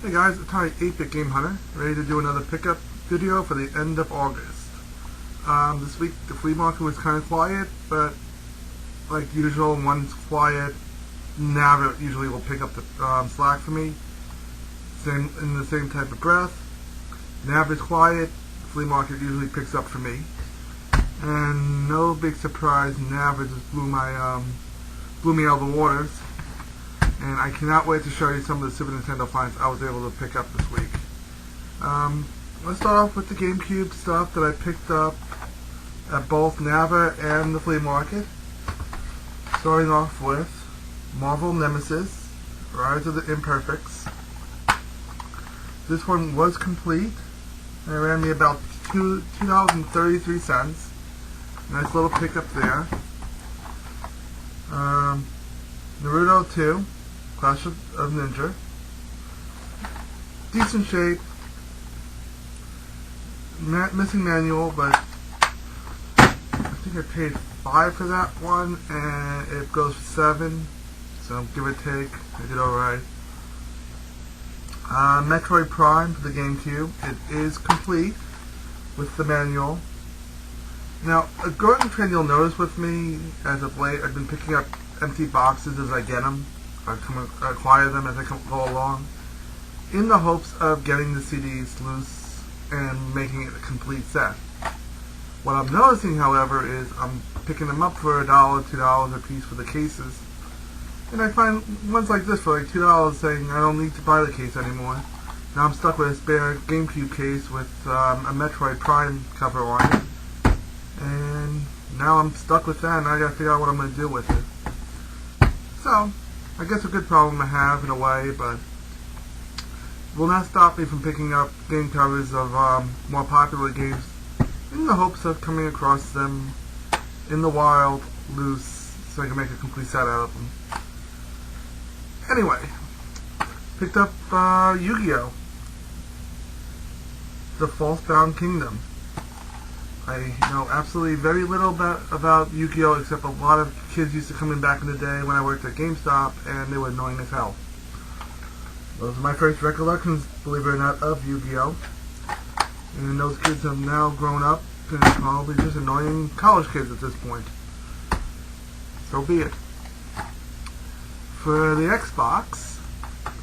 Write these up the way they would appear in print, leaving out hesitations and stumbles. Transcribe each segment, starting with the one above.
Hey guys, it's Ty 8-Bit Game Hunter, ready to do another pickup video for the end of August. This week the flea market was kind of quiet, but like usual, when it's quiet, Nav usually will pick up the slack for me. In the same type of breath, Nav is quiet, the flea market usually picks up for me. And no big surprise, Nav just blew me out of the waters. And I cannot wait to show you some of the Super Nintendo finds I was able to pick up this week. Let's start off with the GameCube stuff that I picked up at both Nava and the flea market. Starting off with Marvel Nemesis, Rise of the Imperfects. This one was complete, and it ran me about $2.33. Nice little pickup there. Naruto 2. Clash of Ninja. Decent shape. Missing manual, but I think I paid $5 for that one, and it goes for $7. So give or take, I did alright. Metroid Prime for the GameCube. It is complete with the manual. Now, a growing trend you'll notice with me as of late, I've been picking up empty boxes as I get them. I acquire them as I go along, in the hopes of getting the CDs loose and making it a complete set. What I'm noticing, however, is I'm picking them up for $1, $2 a piece for the cases, and I find ones like this for like $2 saying I don't need to buy the case anymore. Now I'm stuck with a spare GameCube case with a Metroid Prime cover on it, and now I'm stuck with that, and I gotta figure out what I'm gonna do with it. So, I guess a good problem to have in a way, but will not stop me from picking up game covers of more popular games in the hopes of coming across them in the wild, loose, so I can make a complete set out of them. Anyway, picked up Yu-Gi-Oh! The False-Bound Kingdom. I know absolutely very little about Yu-Gi-Oh! Except a lot of kids used to come in back in the day when I worked at GameStop, and they were annoying as hell. Those are my first recollections, believe it or not, of Yu-Gi-Oh! And those kids have now grown up and are probably just annoying college kids at this point. So be it. For the Xbox,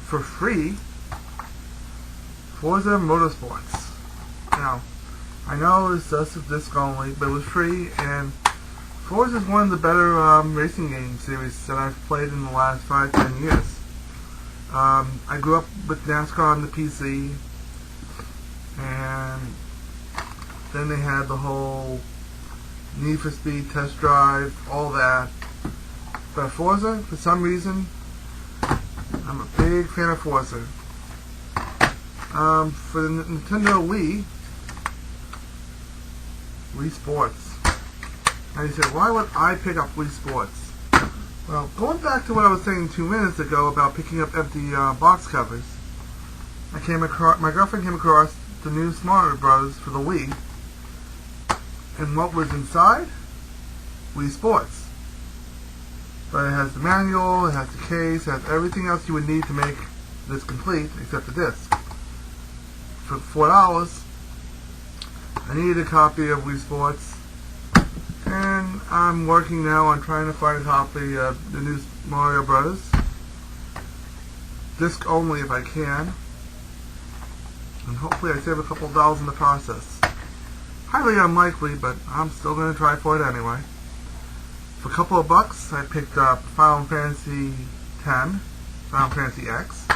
for free, Forza Motorsports. Now, I know it's just a disc only, but it was free, and Forza is one of the better racing game series that I've played in the last 5-10 years. I grew up with NASCAR on the PC, and then they had the whole Need for Speed Test Drive, all that. But Forza, for some reason, I'm a big fan of Forza. For the Nintendo Wii Sports. And you said, why would I pick up Wii Sports? Well, going back to what I was saying 2 minutes ago about picking up empty box covers, my girlfriend came across the new Smarter Bros. For the Wii, and what was inside? Wii Sports. But it has the manual, it has the case, it has everything else you would need to make this complete, except the disc. For $4, I needed a copy of Wii Sports, and I'm working now on trying to find a copy of the new Mario Bros. Disc only if I can, and hopefully I save a couple of dollars in the process. Highly unlikely, but I'm still going to try for it anyway. For a couple of bucks, I picked up Final Fantasy X, Final Fantasy X,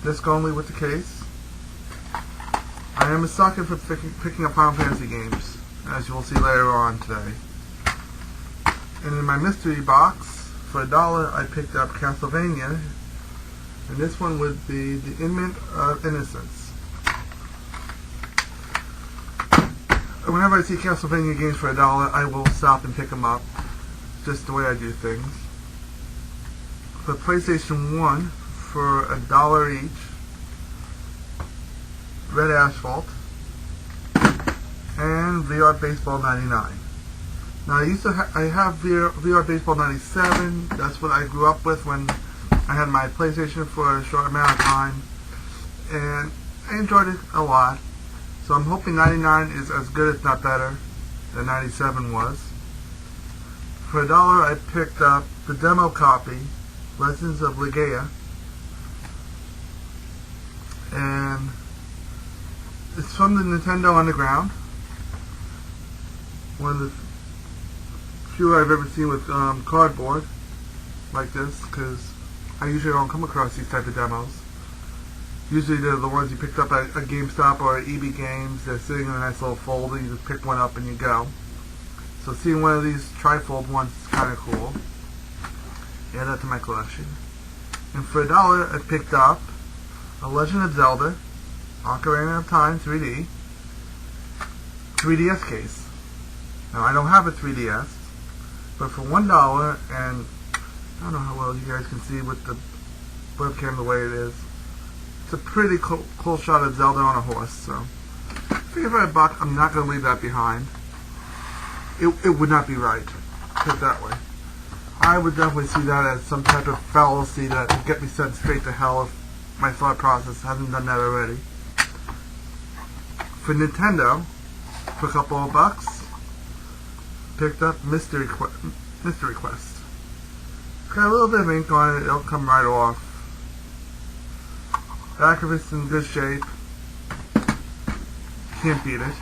disc only with the case. I am a sucker for picking up Final Fantasy games, as you will see later on today. And in my mystery box, for $1, I picked up Castlevania, and this one would be The Inmate of Innocence. Whenever I see Castlevania games for $1, I will stop and pick them up, just the way I do things. For PlayStation 1, for $1 each, Red Asphalt, and VR Baseball 99. Now I have VR Baseball 97. That's what I grew up with when I had my PlayStation for a short amount of time. and I enjoyed it a lot. So I'm hoping 99 is as good, if not better, than 97 was. For $1, I picked up the demo copy, Legends of Legaia, and it's from the Nintendo Underground. One of the few I've ever seen with cardboard like this, because I usually don't come across these type of demos. Usually they're the ones you picked up at a GameStop or at EB Games. They're sitting in a nice little folder. You just pick one up and you go. So seeing one of these trifold ones is kind of cool. Add that to my collection. And for $1, I picked up A Legend of Zelda, Ocarina of Time 3D, 3DS case. Now I don't have a 3DS, but for $1, and I don't know how well you guys can see with the webcam the way it is. It's a pretty cool shot of Zelda on a horse, so I figure for $1, I'm not going to leave that behind. It would not be right, put it that way. I would definitely see that as some type of fallacy that would get me sent straight to hell if my thought process hasn't done that already. For Nintendo, for a couple of bucks, picked up Mystery Quest. It's got a little bit of ink on it, it'll come right off. Back of it's in good shape. Can't beat it.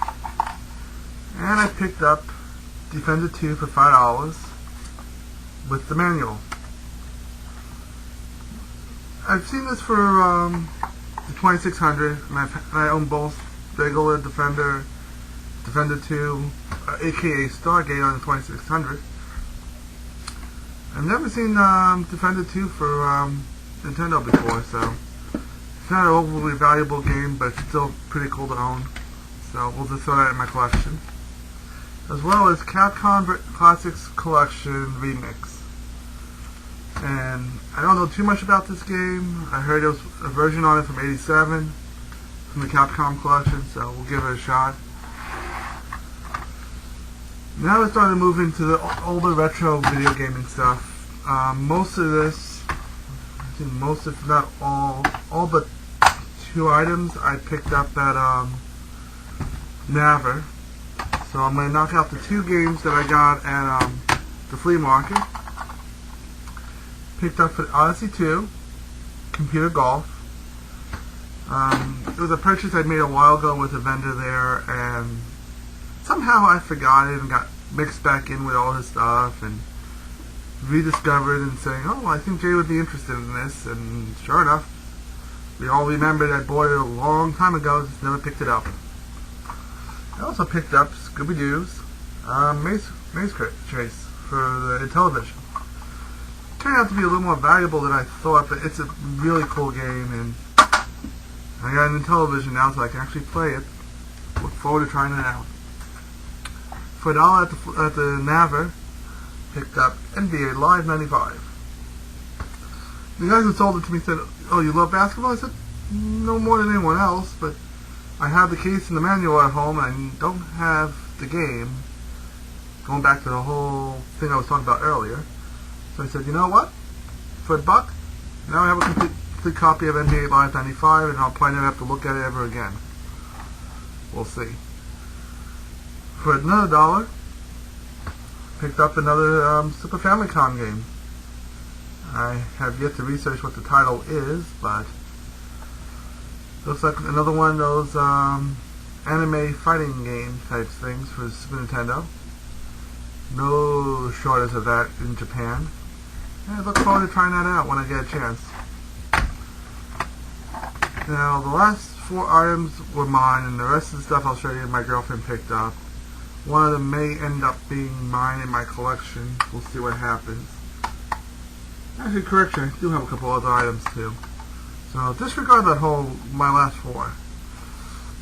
And I picked up Defender 2 for $5 with the manual. I've seen this for the 2600, and I own both regular Defender 2, aka Stargate on the 2600. I've never seen Defender 2 for Nintendo before, so it's not an overly valuable game, but it's still pretty cool to own. So we'll just throw that in my collection. As well as Capcom Classics Collection Remix. And I don't know too much about this game. I heard there was a version on it from '87 from the Capcom Collection, so we'll give it a shot. Now we're starting to move into the older retro video gaming stuff. Most of this, I think most if not all but 2 items I picked up at Naver. So I'm going to knock out the 2 games that I got at the flea market. Picked up for Odyssey 2, Computer Golf. It was a purchase I made a while ago with a vendor there, and somehow I forgot it and got mixed back in with all his stuff and rediscovered and saying, oh, I think Jay would be interested in this, and sure enough, we all remembered I bought it a long time ago, just never picked it up. I also picked up Scooby-Doo's Maze Chase for the Intellivision. It turned out to be a little more valuable than I thought, but it's a really cool game, and I got an Intellivision now so I can actually play it. Look forward to trying it out. For $1 at the Naver, picked up NBA Live 95. The guys who sold it to me said, oh, you love basketball? I said, no more than anyone else, but I have the case and the manual at home, and I don't have the game. Going back to the whole thing I was talking about earlier. So I said, you know what? For $1, now I have a complete copy of NBA Live 95, and I'll probably never have to look at it ever again. We'll see. For another $1, picked up another Super Famicom game. I have yet to research what the title is, but looks like another one of those anime fighting game type things for Super Nintendo. No shortage of that in Japan. And I look forward to trying that out when I get a chance. Now, the last 4 items were mine, and the rest of the stuff I'll show you my girlfriend picked up. One of them may end up being mine in my collection. We'll see what happens. Actually, correction, I do have a couple other items too. So disregard that whole, my last 4.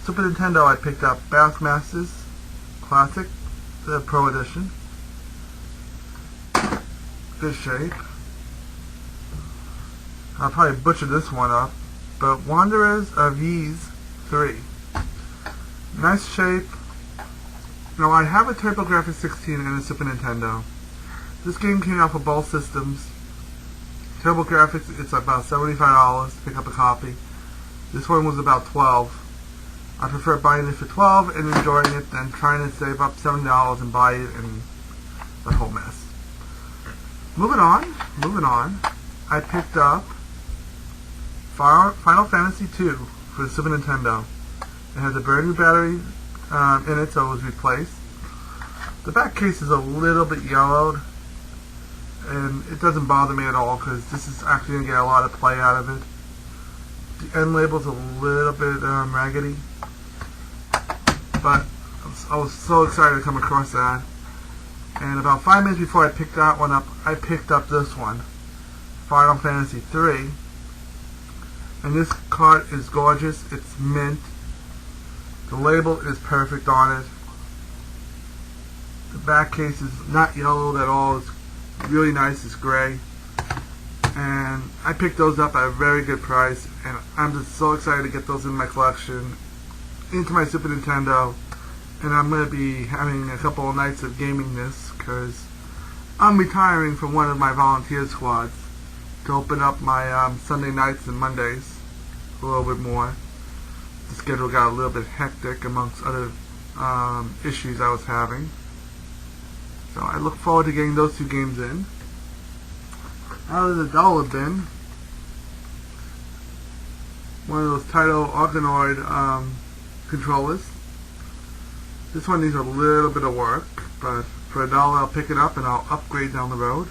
Super Nintendo, I picked up Bassmasters Classic, the Pro Edition. Good shape. I'll probably butcher this one up, but Wanderers of Ys 3. Nice shape. Now I have a TurboGrafx 16 and a Super Nintendo. This game came out for both systems. TurboGrafx, it's about $75 to pick up a copy. This one was about $12. I prefer buying it for $12 and enjoying it than trying to save up $7 and buy it and the whole mess. Moving on. I picked up Final Fantasy II for the Super Nintendo. It has a brand new battery in it, so it was replaced. The back case is a little bit yellowed, and it doesn't bother me at all because this is actually going to get a lot of play out of it. The end label's a little bit raggedy, but I was so excited to come across that. And about 5 minutes before I picked that one up, I picked up this one, Final Fantasy III. And this card is gorgeous. It's mint. The label is perfect on it. The back case is not yellowed at all. It's really nice. It's gray. And I picked those up at a very good price. And I'm just so excited to get those in my collection, into my Super Nintendo. And I'm going to be having a couple of nights of gaming this because I'm retiring from one of my volunteer squads to open up my Sunday nights and Mondays a little bit more. The schedule got a little bit hectic amongst other issues I was having. So I look forward to getting those two games in. Out of the dollar bin, one of those Taito Organoid controllers. This one needs a little bit of work, but for $1 I'll pick it up and I'll upgrade down the road.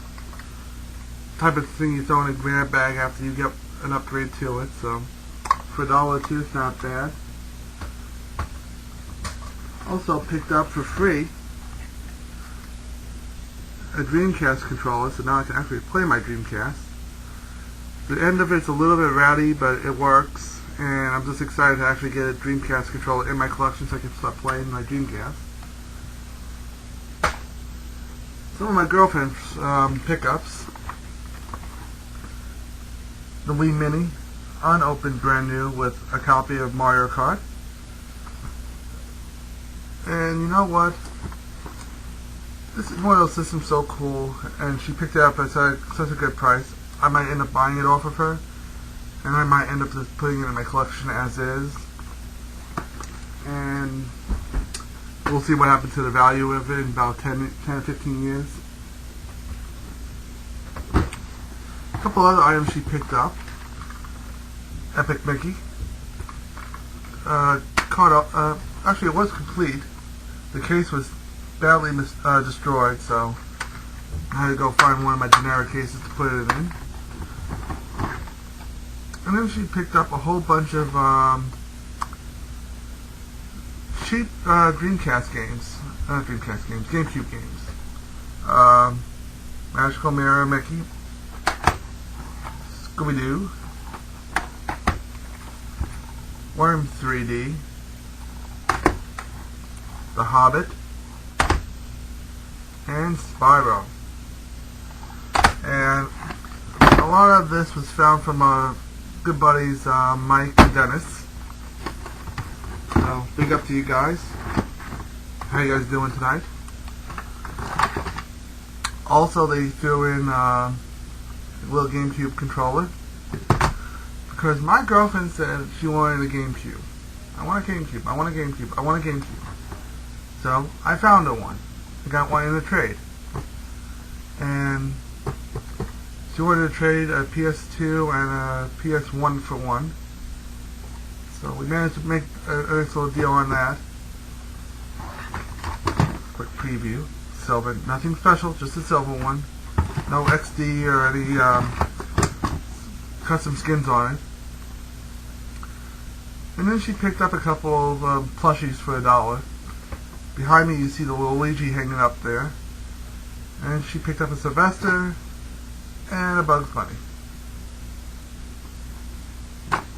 Type of thing you throw in a grab bag after you get an upgrade to it, so for $1 too, it's not bad. Also picked up for free a Dreamcast controller, so now I can actually play my Dreamcast. The end of it's a little bit rowdy, but it works. And I'm just excited to actually get a Dreamcast controller in my collection so I can start playing my Dreamcast. Some of my girlfriend's pickups. The Wii Mini, unopened, brand new, with a copy of Mario Kart. And you know what? This is one of those systems so cool, and she picked it up at such a good price. I might end up buying it off of her. And I might end up just putting it in my collection as is. And we'll see what happens to the value of it in about 10 or 15 years. A couple other items she picked up. Epic Mickey. Actually, it was complete. The case was badly destroyed, so I had to go find one of my generic cases to put it in. And then she picked up a whole bunch of cheap Dreamcast games. Not Dreamcast games, GameCube games. Magical Mirror Mickey, Scooby-Doo, Worm 3D, The Hobbit, and Spyro. And a lot of this was found from good buddies Mike and Dennis. So big up to you guys. How you guys doing tonight? Also, they threw in a little GameCube controller because my girlfriend said she wanted a GameCube. I want a GameCube. I want a GameCube. I want a GameCube. So I found her one. I got one in a trade, and she wanted to trade a PS2 and a PS1 for one. So we managed to make a nice little deal on that. Quick preview. Silver. Nothing special, just a silver one. No XD or any custom skins on it. And then she picked up a couple of plushies for $1. Behind me you see the little Luigi hanging up there. And she picked up a Sylvester and a Bugs Bunny.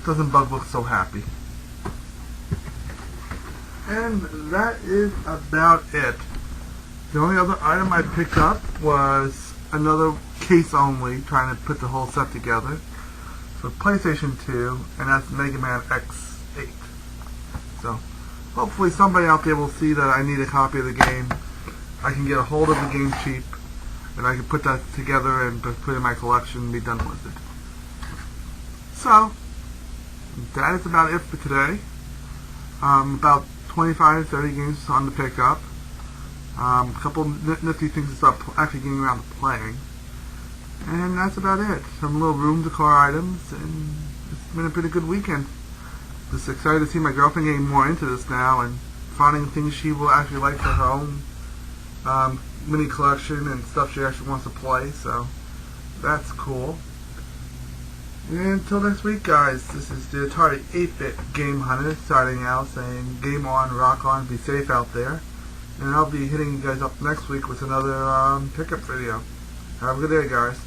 Doesn't Bug look so happy? And that is about it. The only other item I picked up was another case only, trying to put the whole set together for PlayStation 2, and that's Mega Man X8. So hopefully somebody out there will see that I need a copy of the game. I can get a hold of the game cheap, and I can put that together and put it in my collection and be done with it. So, that is about it for today. About 25, 30 games on the pickup. A couple nifty things to start actually getting around to playing. And that's about it. Some little room decor items, and it's been a pretty good weekend. Just excited to see my girlfriend getting more into this now and finding things she will actually like for her own mini collection and stuff she actually wants to play, so that's cool. And until next week, guys, this is the Atari 8-Bit Game Hunter signing out, saying game on, rock on, be safe out there. And I'll be hitting you guys up next week with another pickup video. Have a good day, guys.